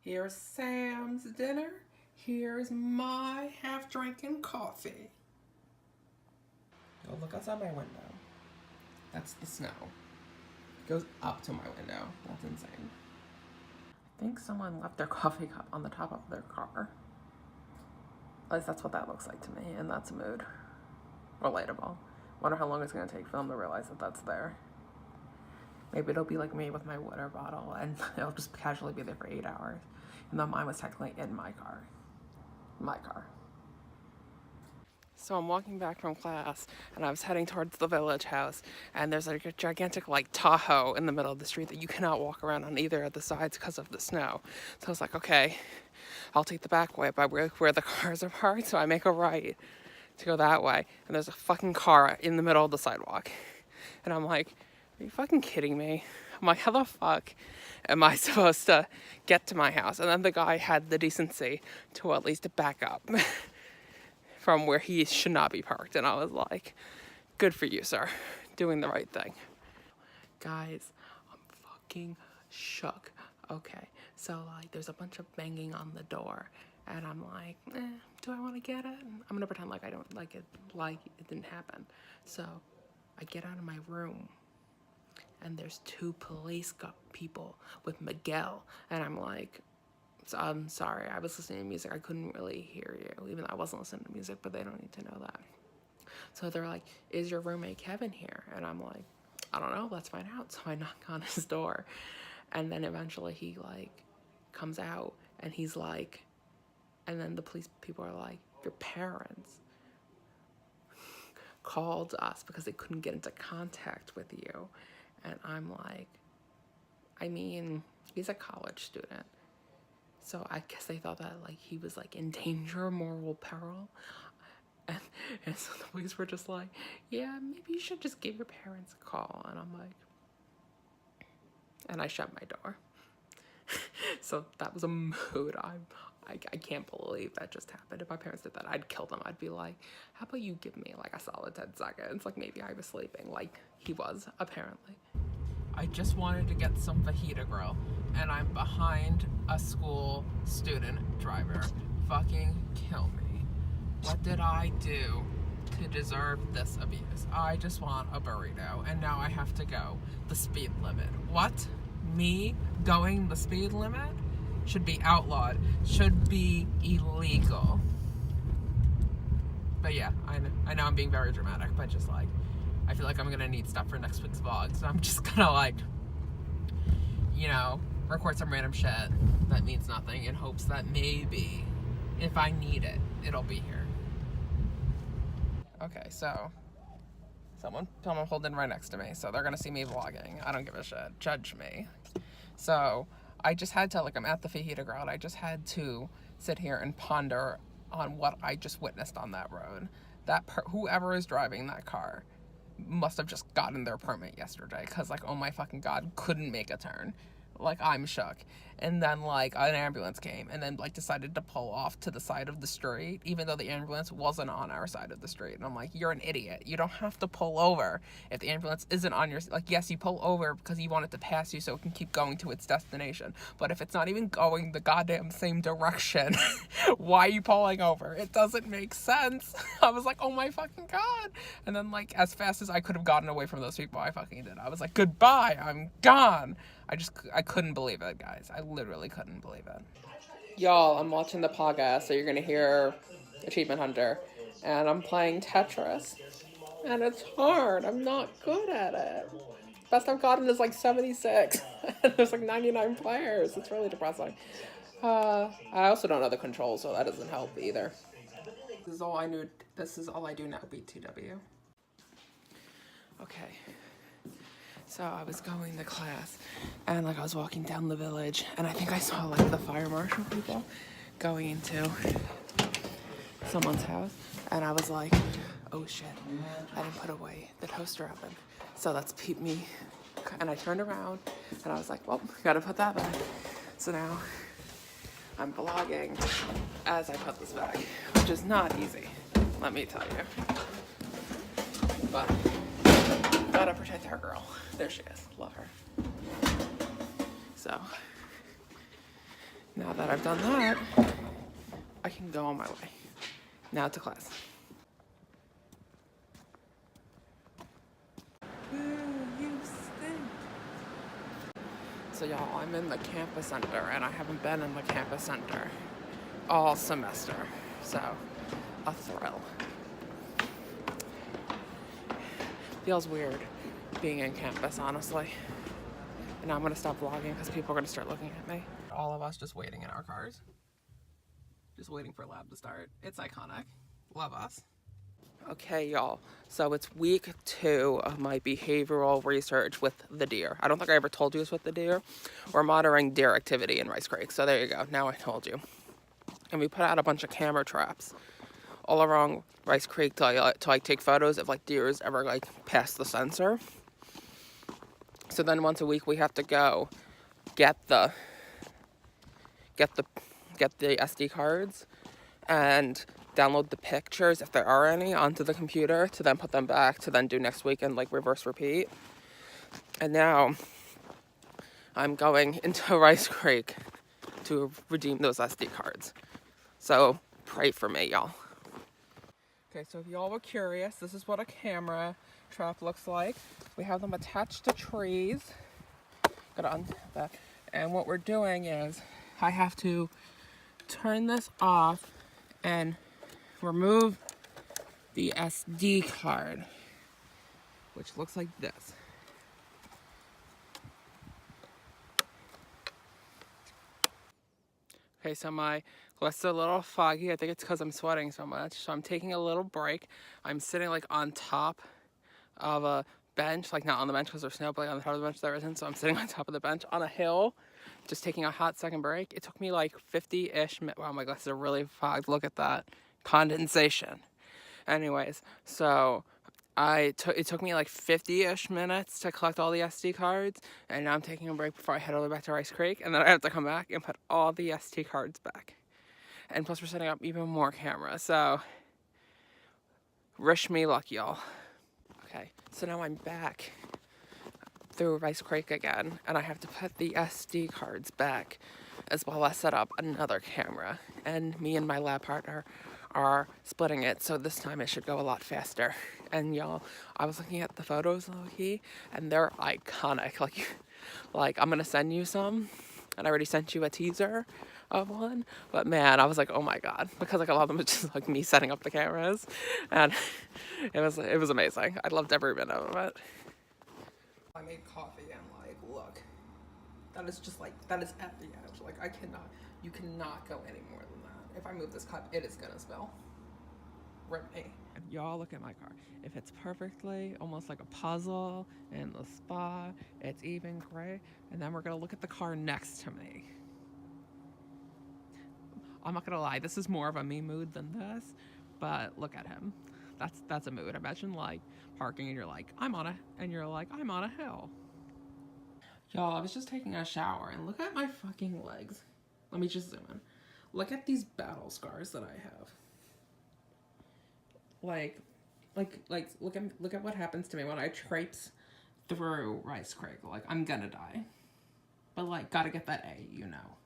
Here's Sam's dinner. Here's my half-drinking coffee. Oh, look outside my window. That's the snow. It goes up to my window. That's insane. I think someone left their coffee cup on the top of their car. At least that's what that looks like to me, and that's a mood. Relatable. Wonder how long it's gonna take for them to realize that that's there. Maybe it'll be like me with my water bottle, and it'll just casually be there for 8 hours. And though mine was technically in my car. My car. So I'm walking back from class, and I was heading towards the village house, and there's like a gigantic like Tahoe in the middle of the street that you cannot walk around on either of the sides because of the snow. So I was like, okay, I'll take the back way by where the cars are parked. So I make a right to go that way, and there's a fucking car in the middle of the sidewalk. And I'm like, are you fucking kidding me? I'm like, how the fuck am I supposed to get to my house? And then the guy had the decency to at least back up from where he should not be parked. And I was like, good for you, sir. Doing the right thing. Guys, I'm fucking shook. Okay, so like there's a bunch of banging on the door. And I'm like, do I want to get it? I'm gonna pretend like I don't like it didn't happen. So I get out of my room, and there's two police people with Miguel, and I'm like, I'm sorry, I was listening to music, I couldn't really hear you, even though I wasn't listening to music, but they don't need to know that. So they're like, is your roommate Kevin here? And I'm like, I don't know, let's find out. So I knock on his door, and then eventually he like comes out, and he's like, and then the police people are like, your parents called us because they couldn't get into contact with you. And I'm like, I mean, he's a college student. So I guess they thought that like he was like in danger, moral peril. And so the police were just like, yeah, maybe you should just give your parents a call. And I'm like, and I shut my door. So that was a mood. I can't believe that just happened. If my parents did that, I'd kill them. I'd be like, how about you give me like a solid 10 seconds? Like maybe I was sleeping like he was, apparently. I just wanted to get some fajita grill, and I'm behind a school student driver. Fucking kill me. What did I do to deserve this abuse? I just want a burrito, and now I have to go the speed limit. What? Me going the speed limit? Should be outlawed, should be illegal. But yeah, I know I'm being very dramatic, but just like, I feel like I'm gonna need stuff for next week's vlog, so I'm just gonna like, you know, record some random shit that means nothing in hopes that maybe, if I need it, it'll be here. Okay, so, someone pulled in right next to me, so they're gonna see me vlogging. I don't give a shit, judge me. So, I just had to, like, I'm at the fajita grill, and I just had to sit here and ponder on what I just witnessed on that road. Whoever is driving that car must have just gotten their permit yesterday, because, like, oh my fucking god, couldn't make a turn. Like, I'm shook. And then, like, an ambulance came and then, like, decided to pull off to the side of the street, even though the ambulance wasn't on our side of the street. And I'm like, you're an idiot. You don't have to pull over if the ambulance isn't on your... Like, yes, you pull over because you want it to pass you so it can keep going to its destination. But if it's not even going the goddamn same direction, why are you pulling over? It doesn't make sense. I was like, oh my fucking god. And then, like, as fast as I could have gotten away from those people, I fucking did. I was like, goodbye, I'm gone. I couldn't believe it, guys. I literally couldn't believe it. Y'all, I'm watching the podcast, so you're gonna hear Achievement Hunter. And I'm playing Tetris. And it's hard. I'm not good at it. Best I've gotten is like 76. And there's like 99 players. It's really depressing. I also don't know the controls, so that doesn't help either. This is all I knew. This is all I do now, BTW. Okay. So I was going to class, and like I was walking down the village, and I think I saw like the fire marshal people going into someone's house, and I was like, oh shit, I didn't put away the toaster oven. So that's me. And I turned around, and I was like, well, gotta put that back. So now I'm vlogging as I put this back, which is not easy, let me tell you. But gotta protect our girl. There she is. Love her. So Now that I've done that, I can go on my way. Now to class. Ooh, you stink. So y'all, I'm in the campus center, and I haven't been in the campus center all semester. So, a thrill. Feels weird being in campus, honestly. And now I'm gonna stop vlogging because people are gonna start looking at me. All of us just waiting in our cars. Just waiting for lab to start. It's iconic. Love us. Okay, y'all. So it's week 2 of my behavioral research with the deer. I don't think I ever told you this with the deer. We're monitoring deer activity in Rice Creek. So there you go. Now I told you. And we put out a bunch of camera traps all around Rice Creek to like take photos if like deers ever like pass the sensor. So then once a week we have to go get the SD cards and download the pictures, if there are any, onto the computer to then put them back to then do next week and like reverse repeat. And now I'm going into Rice Creek to redeem those SD cards. So pray for me, y'all. Okay, so if y'all were curious, this is what a camera trap looks like. We have them attached to trees. Gotta untap that. And what we're doing is I have to turn this off and remove the SD card, which looks like this. Okay, so my glasses are a little foggy. I think it's because I'm sweating so much. So I'm taking a little break. I'm sitting like on top of a bench, like not on the bench because there's snow, but like on the top of the bench there isn't. So I'm sitting on top of the bench on a hill, just taking a hot second break. It took me like 50-ish minutes. Wow, my glasses are really fogged. Look at that condensation. Anyways, so it took me like 50-ish minutes to collect all the SD cards, and now I'm taking a break before I head all the way back to Rice Creek, and then I have to come back and put all the SD cards back. And plus we're setting up even more cameras, so wish me luck, y'all. Okay, so now I'm back through Rice Creek again, and I have to put the SD cards back, as well as set up another camera. And me and my lab partner are splitting it, so this time it should go a lot faster. And y'all, I was looking at the photos low-key, and they're iconic. Like I'm gonna send you some, and I already sent you a teaser of one, but man, I was like, oh my god, because like a lot of them was just like me setting up the cameras, and it was amazing. I loved every minute of it. I made coffee and like, look, that is just like, that is at the edge. Like you cannot go any more than that. If I move this cup, it is gonna spill. Rip me. Y'all look at my car. If it's perfectly, almost like a puzzle in the spot, it's even gray. And then we're gonna look at the car next to me. I'm not gonna lie, this is more of a me mood than this, but look at him. That's a mood. Imagine like parking and you're like, I'm on a hill. Y'all, I was just taking a shower and look at my fucking legs. Let me just zoom in. Look at these battle scars that I have. Like look at what happens to me when I traipse through Rice Creek. Like I'm gonna die. But like gotta get that A, you know.